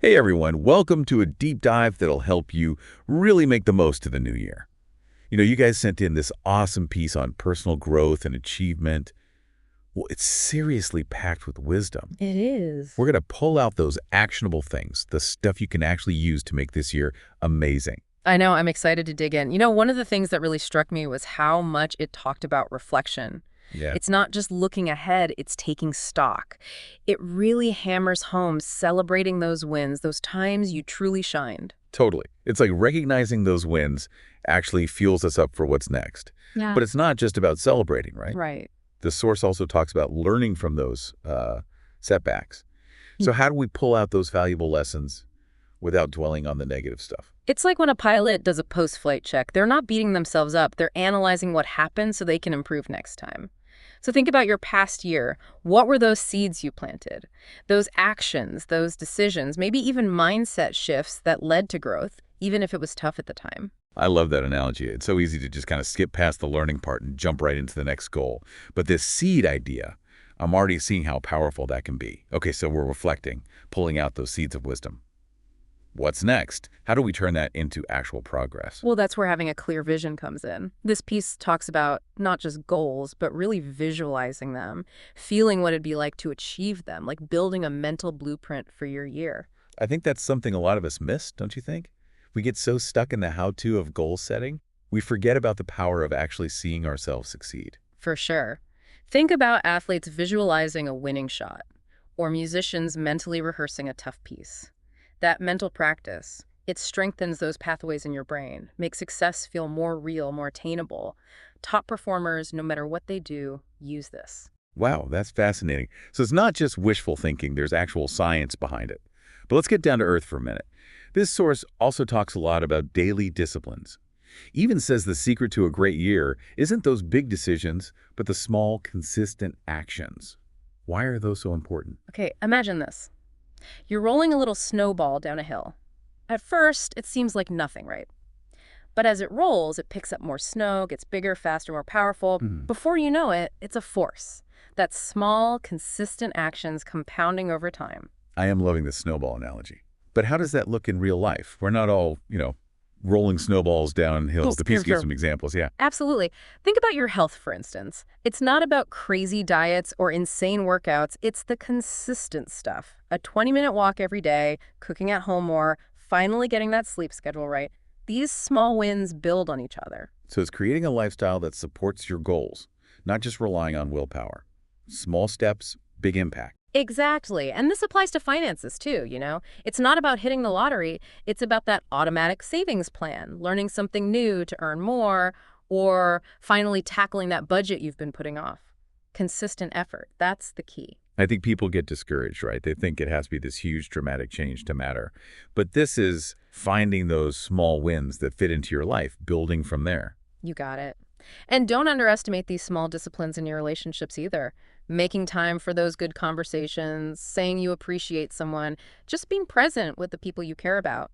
Hey everyone, welcome to a deep dive that'll help you really make the most of the new year. You guys sent in this awesome piece on personal growth and achievement. Well, it's seriously packed with wisdom. It is. We're going to pull out those actionable things, the stuff you can actually use to make this year amazing. I know, I'm excited to dig in. One of the things that really struck me was how much it talked about reflection. Yeah, It's not just looking ahead, it's taking stock. It really hammers home celebrating those wins, those times you truly shined. totally. It's like recognizing those wins actually fuels us up for what's next. Yeah. But it's not just about celebrating, right? Right. The source also talks about learning from those setbacks. So how do we pull out those valuable lessons without dwelling on the negative stuff? It's like when a pilot does a post-flight check. They're not beating themselves up. They're analyzing what happened so they can improve next time. So think about your past year. What were those seeds you planted? Those actions, those decisions, maybe even mindset shifts that led to growth, even if it was tough at the time. I love that analogy. It's so easy to just kind of skip past the learning part and jump right into the next goal. But this seed idea, I'm already seeing how powerful that can be. Okay, so we're reflecting, pulling out those seeds of wisdom. What's next? How do we turn that into actual progress? Well, that's where having a clear vision comes in. This piece talks about not just goals, but really visualizing them, feeling what it'd be like to achieve them, like building a mental blueprint for your year. I think that's something a lot of us miss, don't you think? We get so stuck in the how-to of goal setting, we forget about the power of actually seeing ourselves succeed. For sure. Think about athletes visualizing a winning shot, or musicians mentally rehearsing a tough piece. That mental practice, it strengthens those pathways in your brain, makes success feel more real, more attainable. Top performers, no matter what they do, use this. Wow, that's fascinating. So it's not just wishful thinking, there's actual science behind it. But let's get down to earth for a minute. This source also talks a lot about daily disciplines. Even says the secret to a great year isn't those big decisions, but the small, consistent actions. Why are those so important? Okay, imagine this. You're rolling a little snowball down a hill. At first, it seems like nothing, right? But as it rolls, it picks up more snow, gets bigger, faster, more powerful. Before you know it, it's a force. That's small, consistent actions compounding over time. I am loving the snowball analogy. But how does that look in real life? We're not all, rolling snowballs down hills. The piece gives some examples, yeah. Absolutely. Think about your health, for instance. It's not about crazy diets or insane workouts. It's the consistent stuff. A 20-minute walk every day, cooking at home more, finally getting that sleep schedule right. These small wins build on each other. So it's creating a lifestyle that supports your goals, not just relying on willpower. Small steps, big impact. Exactly. And this applies to finances too, It's not about hitting the lottery. It's about that automatic savings plan, learning something new to earn more, or finally tackling that budget you've been putting off. Consistent effort. That's the key. I think people get discouraged, right? They think it has to be this huge dramatic change to matter. But this is finding those small wins that fit into your life, building from there. You got it. And don't underestimate these small disciplines in your relationships either. Making time for those good conversations, saying you appreciate someone, just being present with the people you care about.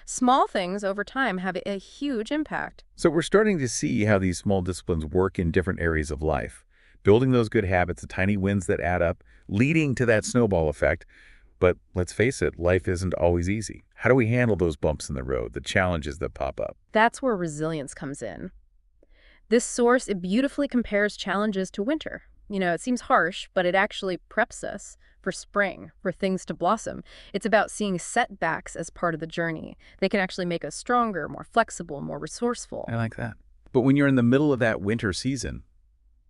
Small things over time have a huge impact. So we're starting to see how these small disciplines work in different areas of life. Building those good habits, the tiny wins that add up, leading to that snowball effect. But let's face it, life isn't always easy. How do we handle those bumps in the road, the challenges that pop up? That's where resilience comes in. This source, it beautifully compares challenges to winter. It seems harsh, but it actually preps us for spring, for things to blossom. It's about seeing setbacks as part of the journey. They can actually make us stronger, more flexible, more resourceful. I like that. But when you're in the middle of that winter season,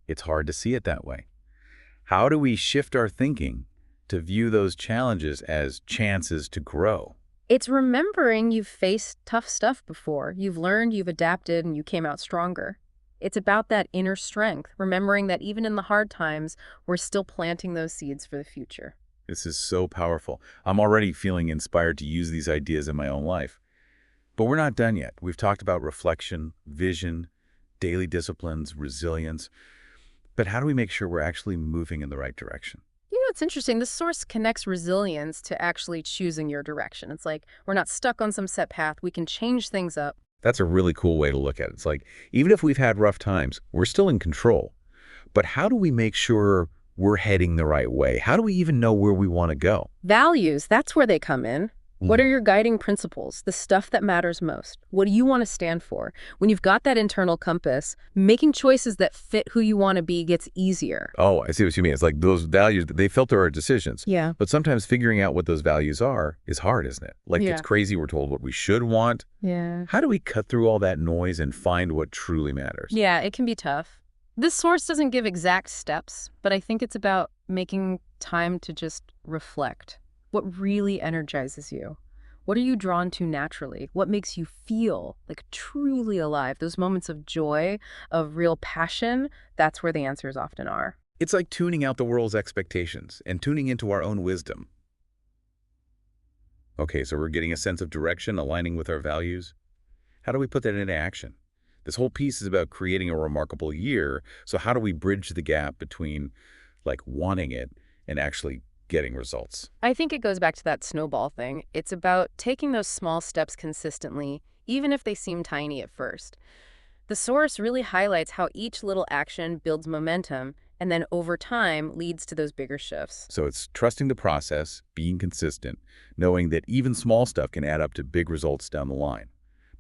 it's hard to see it that way. How do we shift our thinking to view those challenges as chances to grow? It's remembering you've faced tough stuff before. You've learned, you've adapted, and you came out stronger. It's about that inner strength, remembering that even in the hard times, we're still planting those seeds for the future. This is so powerful. I'm already feeling inspired to use these ideas in my own life. But we're not done yet. We've talked about reflection, vision, daily disciplines, resilience. But how do we make sure we're actually moving in the right direction? It's interesting. This source connects resilience to actually choosing your direction. It's like we're not stuck on some set path. We can change things up. That's a really cool way to look at it. It's like, even if we've had rough times, we're still in control. But how do we make sure we're heading the right way? How do we even know where we want to go? Values, that's where they come in. What are your guiding principles, the stuff that matters most? What do you want to stand for? When you've got that internal compass, making choices that fit who you want to be gets easier. Oh, I see what you mean. It's like those values, they filter our decisions. Yeah. But sometimes figuring out what those values are is hard, isn't it? Like it's Yeah. crazy we're told what we should want. Yeah. How do we cut through all that noise and find what truly matters? Yeah, it can be tough. This source doesn't give exact steps, but I think it's about making time to just reflect. What really energizes you? What are you drawn to naturally? What makes you feel like truly alive? Those moments of joy, of real passion, that's where the answers often are. It's like tuning out the world's expectations and tuning into our own wisdom. Okay, so we're getting a sense of direction, aligning with our values. How do we put that into action? This whole piece is about creating a remarkable year, so how do we bridge the gap between, like, wanting it and actually getting results? I think it goes back to that snowball thing. It's about taking those small steps consistently, even if they seem tiny at first. The source really highlights how each little action builds momentum and then over time leads to those bigger shifts. So it's trusting the process, being consistent, knowing that even small stuff can add up to big results down the line.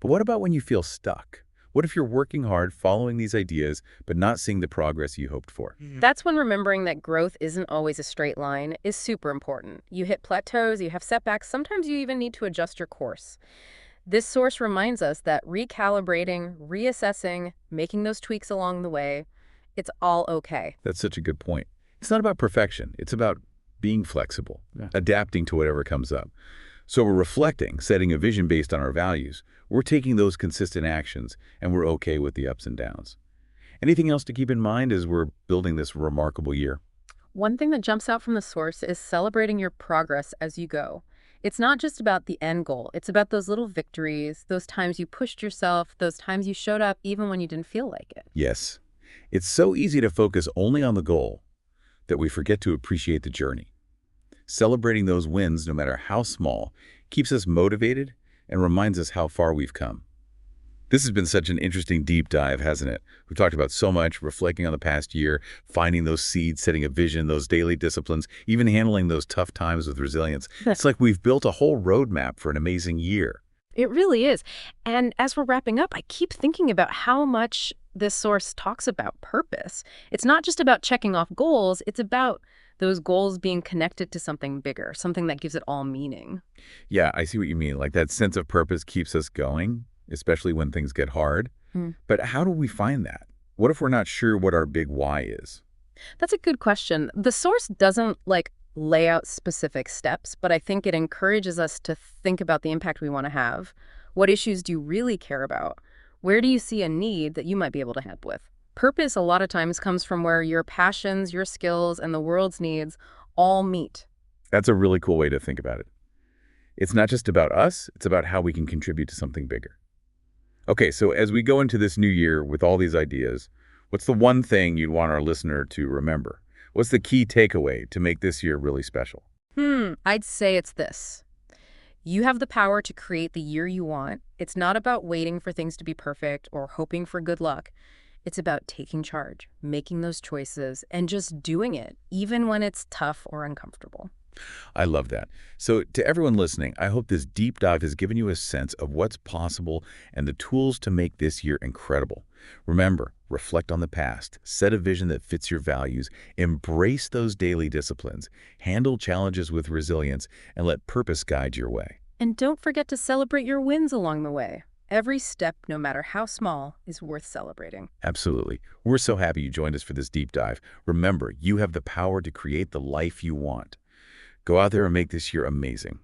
But what about when you feel stuck? What if you're working hard, following these ideas, but not seeing the progress you hoped for? That's when remembering that growth isn't always a straight line is super important. You hit plateaus, you have setbacks, sometimes you even need to adjust your course. This source reminds us that recalibrating, reassessing, making those tweaks along the way, it's all okay. That's such a good point. It's not about perfection. It's about being flexible, adapting to whatever comes up. So we're reflecting, setting a vision based on our values. We're taking those consistent actions, and we're okay with the ups and downs. Anything else to keep in mind as we're building this remarkable year? One thing that jumps out from the source is celebrating your progress as you go. It's not just about the end goal. It's about those little victories, those times you pushed yourself, those times you showed up even when you didn't feel like it. Yes. It's so easy to focus only on the goal that we forget to appreciate the journey. Celebrating those wins, no matter how small, keeps us motivated and reminds us how far we've come. This has been such an interesting deep dive, hasn't it? We've talked about so much, reflecting on the past year, finding those seeds, setting a vision, those daily disciplines, even handling those tough times with resilience. It's like we've built a whole roadmap for an amazing year. It really is. And as we're wrapping up, I keep thinking about how much this source talks about purpose. It's not just about checking off goals, it's about those goals being connected to something bigger, something that gives it all meaning. Yeah, I see what you mean. Like that sense of purpose keeps us going, especially when things get hard. But how do we find that? What if we're not sure what our big why is? That's a good question. The source doesn't lay out specific steps, but I think it encourages us to think about the impact we want to have. What issues do you really care about? Where do you see a need that you might be able to help with? Purpose a lot of times comes from where your passions, your skills, and the world's needs all meet. That's a really cool way to think about it. It's not just about us, it's about how we can contribute to something bigger. Okay, so as we go into this new year with all these ideas, what's the one thing you'd want our listener to remember? What's the key takeaway to make this year really special? I'd say it's this. You have the power to create the year you want. It's not about waiting for things to be perfect or hoping for good luck. It's about taking charge, making those choices, and just doing it, even when it's tough or uncomfortable. I love that. So to everyone listening, I hope this deep dive has given you a sense of what's possible and the tools to make this year incredible. Remember, reflect on the past, set a vision that fits your values, embrace those daily disciplines, handle challenges with resilience, and let purpose guide your way. And don't forget to celebrate your wins along the way. Every step, no matter how small, is worth celebrating. Absolutely. We're so happy you joined us for this deep dive. Remember, you have the power to create the life you want. Go out there and make this year amazing.